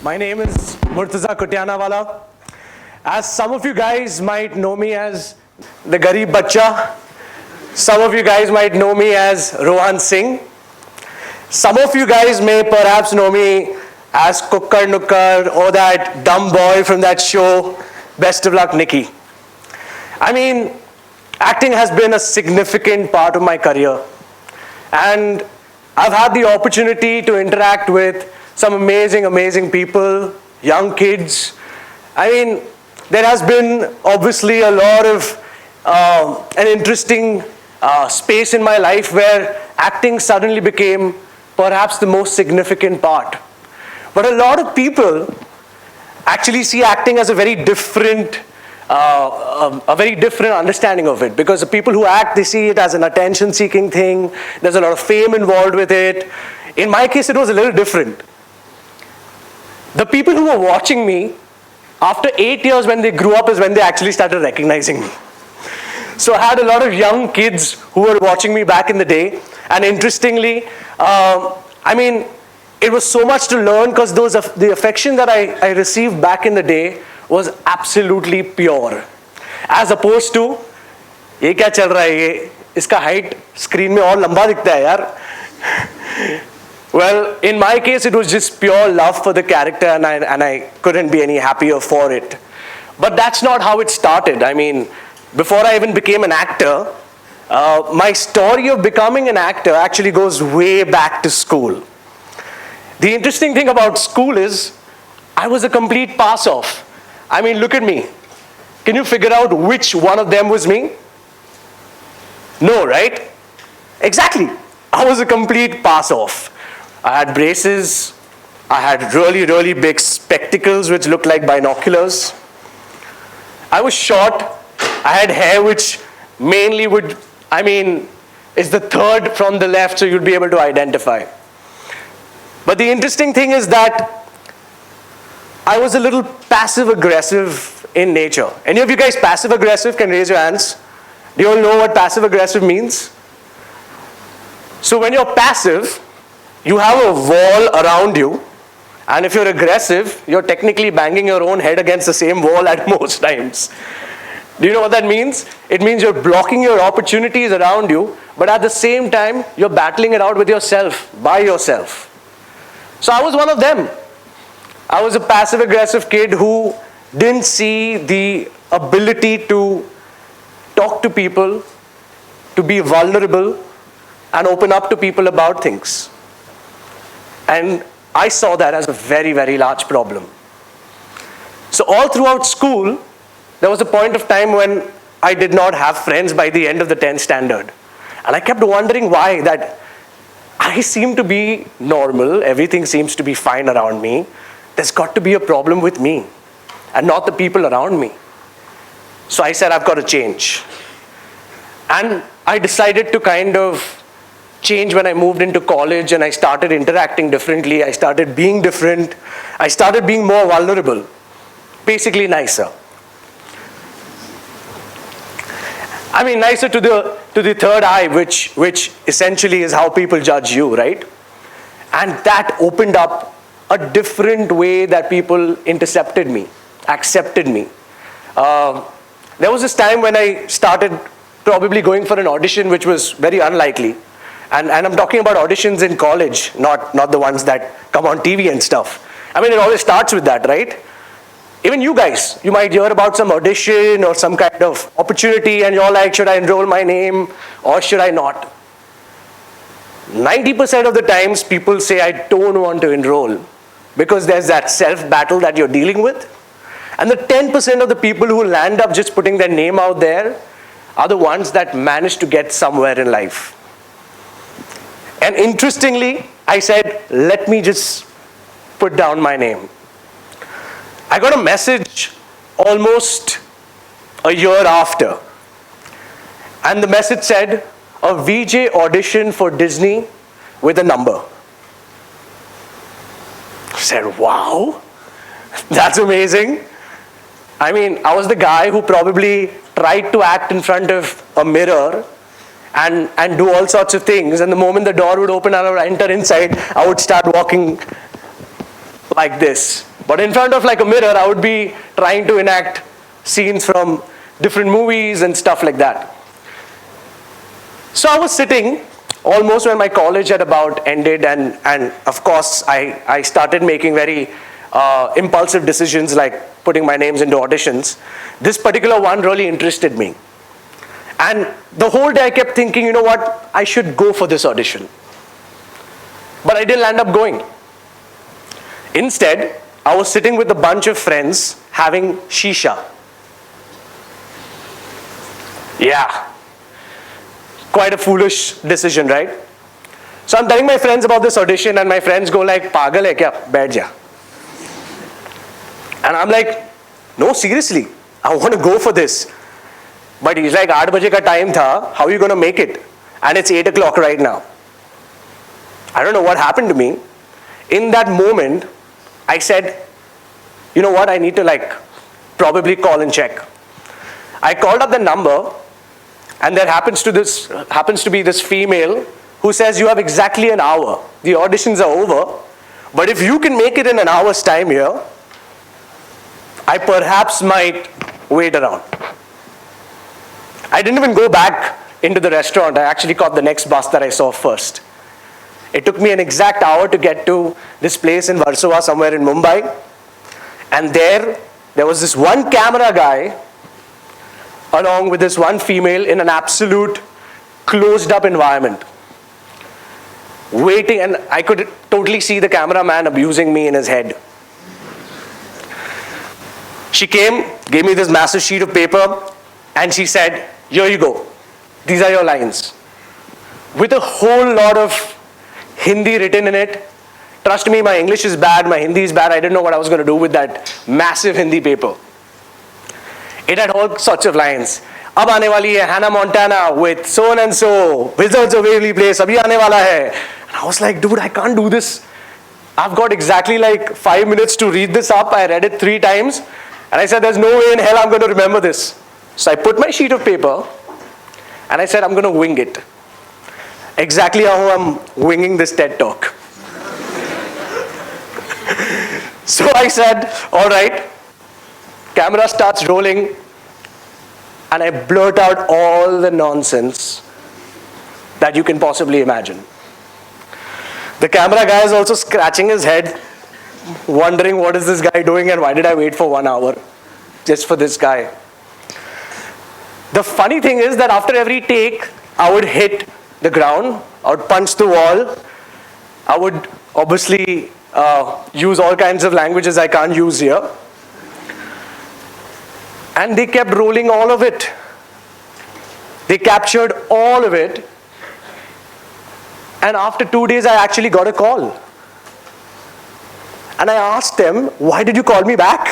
My name is Murtuza Kutianawalla. As some of you guys might know me as the Garib Bacha. Some of you guys might know me as Rohan Singh. Some of you guys may perhaps know me as Kukkar Nukkar or that dumb boy from that show, Best of Luck Nikki. I mean, acting has been a significant part of my career. And I've had the opportunity to interact with some amazing, amazing people, young kids. I mean, there has been obviously a lot of an interesting space in my life where acting suddenly became perhaps the most significant part. But a lot of people actually see acting as a very different understanding of it, because the people who act, they see it as an attention-seeking thing. There's a lot of fame involved with it. In my case, it was a little different. The people who were watching me, after 8 years when they grew up is when they actually started recognizing me. So I had a lot of young kids who were watching me back in the day. And interestingly, I mean, it was so much to learn because the affection that I received back in the day was absolutely pure. As opposed to, ये क्या चल रहा है ये? इसका height screen में और लंबा दिखता है यार. Well, in my case, it was just pure love for the character, and I couldn't be any happier for it. But that's not how it started. I mean, before I even became an actor, my story of becoming an actor actually goes way back to school. The interesting thing about school is, I was a complete pass-off. I mean, look at me. Can you figure out which one of them was me? No, right? Exactly. I was a complete pass-off. I had braces. I had really, really big spectacles which looked like binoculars. I was short. I had hair which mainly is the third from the left, so you'd be able to identify. But the interesting thing is that I was a little passive-aggressive in nature. Any of you guys passive-aggressive can raise your hands? Do you all know what passive-aggressive means? So when you're passive, you have a wall around you, and if you're aggressive, you're technically banging your own head against the same wall at most times. Do you know what that means? It means you're blocking your opportunities around you, but at the same time, you're battling it out with yourself, by yourself. So I was one of them. I was a passive-aggressive kid who didn't see the ability to talk to people, to be vulnerable, and open up to people about things. And I saw that as a very, very large problem. So all throughout school, there was a point of time when I did not have friends by the end of the 10th standard. And I kept wondering why, that I seem to be normal, everything seems to be fine around me. There's got to be a problem with me and not the people around me. So I said, I've got to change. And I decided to kind of change when I moved into college and I started interacting differently. I started being different. I started being more vulnerable, basically nicer. I mean, nicer to the third eye, which essentially is how people judge you, right? And that opened up a different way that people intercepted me, accepted me. There was this time when I started probably going for an audition, which was very unlikely. And I'm talking about auditions in college, not the ones that come on TV and stuff. I mean, it always starts with that, right? Even you guys, you might hear about some audition or some kind of opportunity and you're like, should I enroll my name or should I not? 90% of the times people say, I don't want to enroll, because there's that self-battle that you're dealing with. And the 10% of the people who land up just putting their name out there are the ones that manage to get somewhere in life. And interestingly, I said, let me just put down my name. I got a message almost a year after. And the message said, a VJ audition for Disney with a number. I said, wow, that's amazing. I mean, I was the guy who probably tried to act in front of a mirror and do all sorts of things. And the moment the door would open and I would enter inside, I would start walking like this. But in front of like a mirror, I would be trying to enact scenes from different movies and stuff like that. So I was sitting almost when my college had about ended, and of course I started making very impulsive decisions like putting my names into auditions. This particular one really interested me. And the whole day I kept thinking, you know what, I should go for this audition. But I didn't end up going. Instead, I was sitting with a bunch of friends having shisha. Yeah. Quite a foolish decision, right? So I'm telling my friends about this audition, and my friends go like, "Pagal hai kya? Baith ja." And I'm like, "No, seriously, I want to go for this." But he's like, "8 baje ka time tha. How are you going to make it? And it's 8 o'clock right now." I don't know what happened to me. In that moment, I said, "You know what? I need to like probably call and check." I called up the number, and there happens to be this female who says, "You have exactly an hour. The auditions are over, but if you can make it in an hour's time here, I perhaps might wait around." I didn't even go back into the restaurant. I actually caught the next bus that I saw first. It took me an exact hour to get to this place in Warsaw, somewhere in Mumbai. And there was this one camera guy along with this one female in an absolute closed up environment, waiting, and I could totally see the cameraman abusing me in his head. She came, gave me this massive sheet of paper, and she said, "Here you go. These are your lines." With a whole lot of Hindi written in it. Trust me, my English is bad, my Hindi is bad. I didn't know what I was going to do with that massive Hindi paper. It had all sorts of lines. "Ab aane wali hai Hannah Montana with so and so, Wizards of Waverly Place, abhi aane wala hai." And I was like, dude, I can't do this. I've got exactly like 5 minutes to read this up. I read it 3 times. And I said, there's no way in hell I'm going to remember this. So I put my sheet of paper and I said, I'm going to wing it. Exactly how I'm winging this TED talk. So I said, all right. Camera starts rolling, and I blurt out all the nonsense that you can possibly imagine. The camera guy is also scratching his head, wondering what is this guy doing and why did I wait for 1 hour just for this guy. The funny thing is that after every take, I would hit the ground, I would punch the wall, I would obviously use all kinds of languages I can't use here. And they kept rolling all of it. They captured all of it. And after 2 days, I actually got a call. And I asked them, why did you call me back?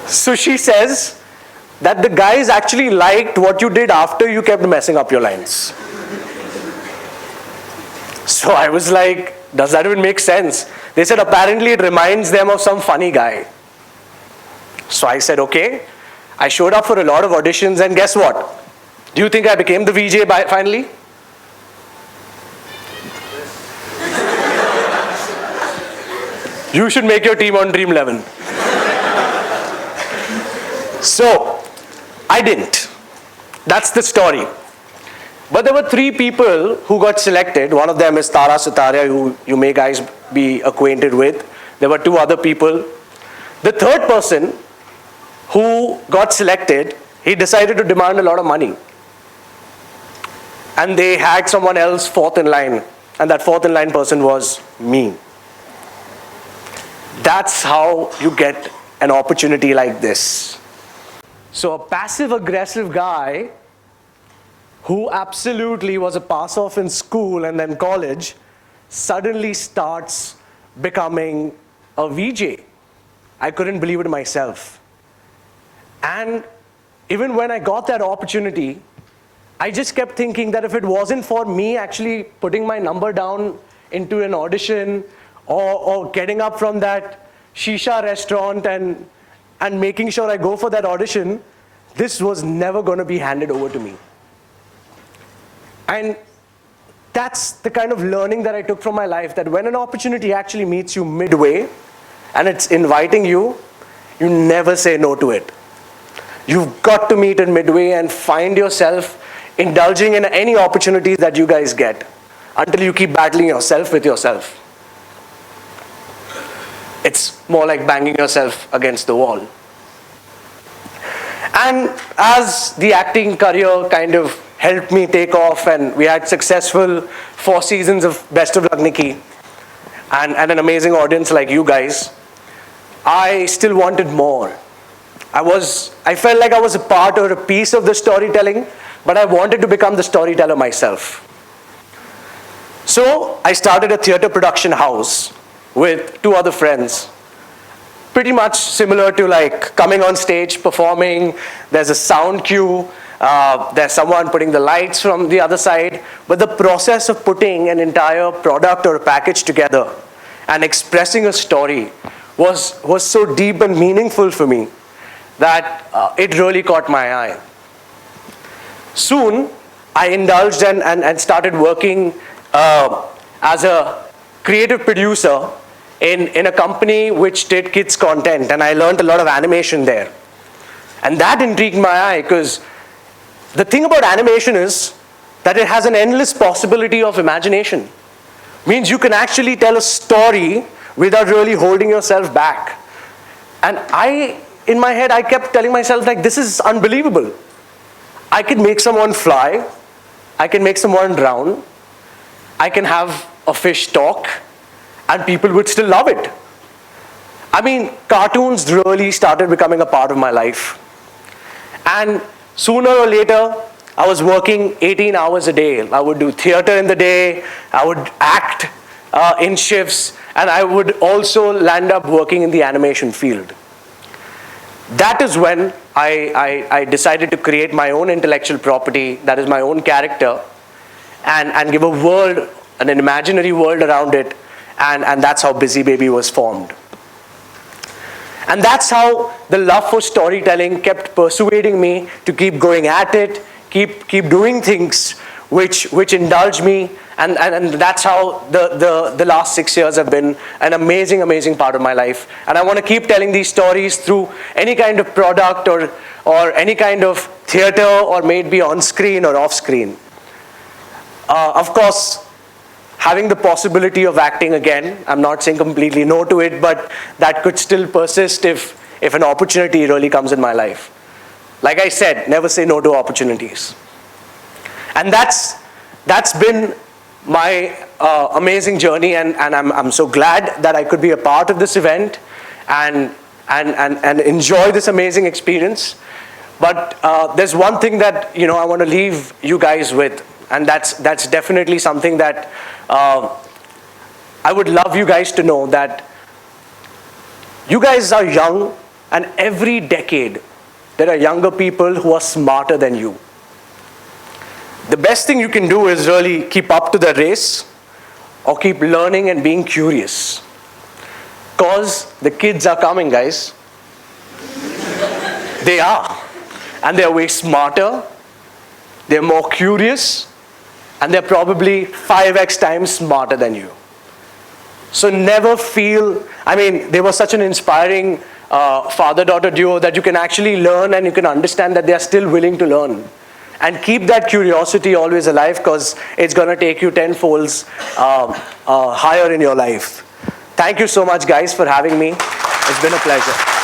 So she says that the guys actually liked what you did after you kept messing up your lines. So I was like, does that even make sense? They said apparently it reminds them of some funny guy. So I said, okay. I showed up for a lot of auditions, and guess what? Do you think I became the VJ finally? You should make your team on Dream 11. So, I didn't. That's the story. But there were 3 people who got selected. One of them is Tara Sutaria, who you may guys be acquainted with. There were 2 other people. The 3rd person who got selected, he decided to demand a lot of money. And they had someone else 4th in line. And that 4th in line person was me. That's how you get an opportunity like this. So a passive-aggressive guy who absolutely was a pass-off in school and then college suddenly starts becoming a VJ. I couldn't believe it myself. And even when I got that opportunity, I just kept thinking that if it wasn't for me actually putting my number down into an audition or getting up from that shisha restaurant and making sure I go for that audition, this was never going to be handed over to me. And that's the kind of learning that I took from my life, that when an opportunity actually meets you midway, and it's inviting you, you never say no to it. You've got to meet in midway and find yourself indulging in any opportunities that you guys get until you keep battling yourself with yourself. It's more like banging yourself against the wall. And as the acting career kind of helped me take off, and we had successful 4 seasons of Best of Luck Nikki and an amazing audience like you guys, I still wanted more. I felt like I was a part or a piece of the storytelling, but I wanted to become the storyteller myself. So I started a theater production house with 2 other friends. Pretty much similar to like coming on stage, performing, there's a sound cue, there's someone putting the lights from the other side, but the process of putting an entire product or a package together and expressing a story was so deep and meaningful for me that it really caught my eye. Soon, I indulged and started working as a creative producer in a company which did kids content, and I learned a lot of animation there. And that intrigued my eye, because the thing about animation is that it has an endless possibility of imagination. Means you can actually tell a story without really holding yourself back. And in my head, I kept telling myself, like, this is unbelievable. I can make someone fly, I can make someone drown, I can have a fish talk, and people would still love it. I mean, cartoons really started becoming a part of my life. And sooner or later, I was working 18 hours a day. I would do theater in the day, I would act in shifts, and I would also land up working in the animation field. That is when I decided to create my own intellectual property, that is my own character, and give a world, an imaginary world around it, and that's how Bizzy Baby was formed. And that's how the love for storytelling kept persuading me to keep going at it, keep doing things which indulge me, and that's how the last 6 years have been an amazing, amazing part of my life. And I want to keep telling these stories through any kind of product or any kind of theater, or may it be on screen or off screen. Of course, having the possibility of acting again, I'm not saying completely no to it, but that could still persist if an opportunity really comes in my life. Like I said, never say no to opportunities. And that's been my amazing journey, and I'm so glad that I could be a part of this event and enjoy this amazing experience. But there's one thing that I want to leave you guys with, and that's definitely something that I would love you guys to know, that you guys are young, and every decade there are younger people who are smarter than you. The best thing you can do is really keep up to the race, or keep learning and being curious. Because the kids are coming, guys. They are. And they're way smarter, they're more curious, and they're probably 5x times smarter than you. So never feel, they were such an inspiring father-daughter duo that you can actually learn, and you can understand that they are still willing to learn. And keep that curiosity always alive, because it's going to take you tenfolds higher in your life. Thank you so much, guys, for having me. It's been a pleasure.